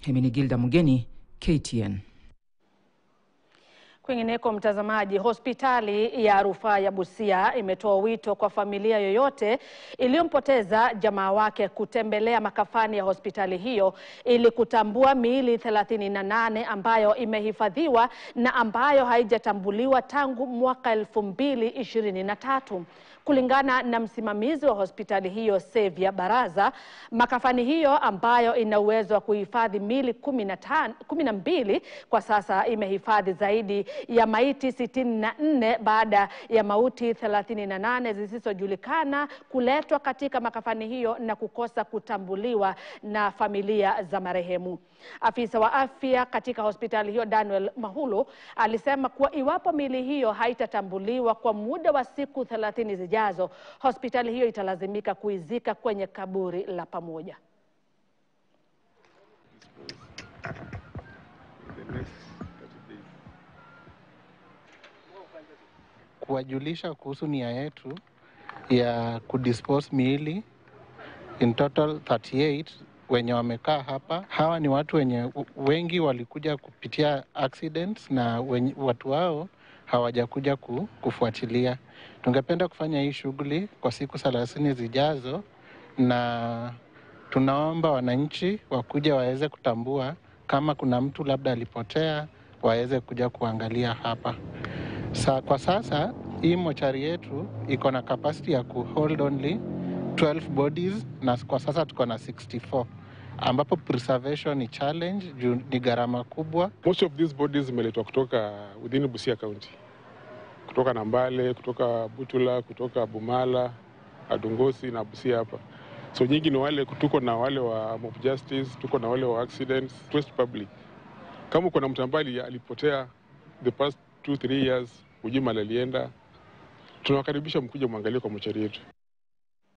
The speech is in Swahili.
Heminigilda Mugeni, KTN. Kwingineko mtazamaji, hospitali ya rufaa ya Busia imetoa wito kwa familia yoyote iliyompoteza jamaa wake kutembelea makafani ya hospitali hiyo ili kutambua miili 38 ambayo imehifadhiwa na ambayo haijatambuliwa tangu mwaka 2023. Kulingana na msimamizi wa hospitali hiyo Sevia Baraza, makafani hiyo ambayo ina uwezo wa kuhifadhi miili 12 kwa sasa imehifadhi zaidi ya maiti 64 baada ya mauti 38 zisizojulikana kuletwa katika makafani hiyo na kukosa kutambuliwa na familia za marehemu. Afisa wa afya katika hospitali hiyo Daniel Mahulu alisema kuwa iwapo miili hiyo haitatambuliwa kwa muda wa siku 30 zijazo, hospitali hiyo italazimika kuizika kwenye kaburi la pamoja. Kuwajulisha kuhusu nia yetu ya kudispose miili in total 38 wenye wamekaa hapa. Hawa ni watu wengi walikuja kupitia accidents na watu hao hawajakuja kufuatilia. Tungependa kufanya hii shughuli kwa siku 30 zijazo, na tunaomba wananchi wakuja waweze kutambua kama kuna mtu labda alipotea, waweze kuja kuangalia hapa. Kwa sasa hii mochari yetu iko na capacity ya hold only 12 bodies, na kwa sasa tuko na 64, ambapo preservation ni challenge juu ni gharama kubwa. Most of these bodies zimeletwa kutoka within Busia County, kutoka Nambale, kutoka Butula, kutoka Bumala, Adungosi na Busia hapa. So nyingi ni wale, tuko na wale wa mob justice, tuko na wale wa accidents, West Public. Kama kuna mtu ambaye alipotea the past 2-3 years, ujima alienda, tunawakaribisha mkuje muangalie kwa mochari yetu.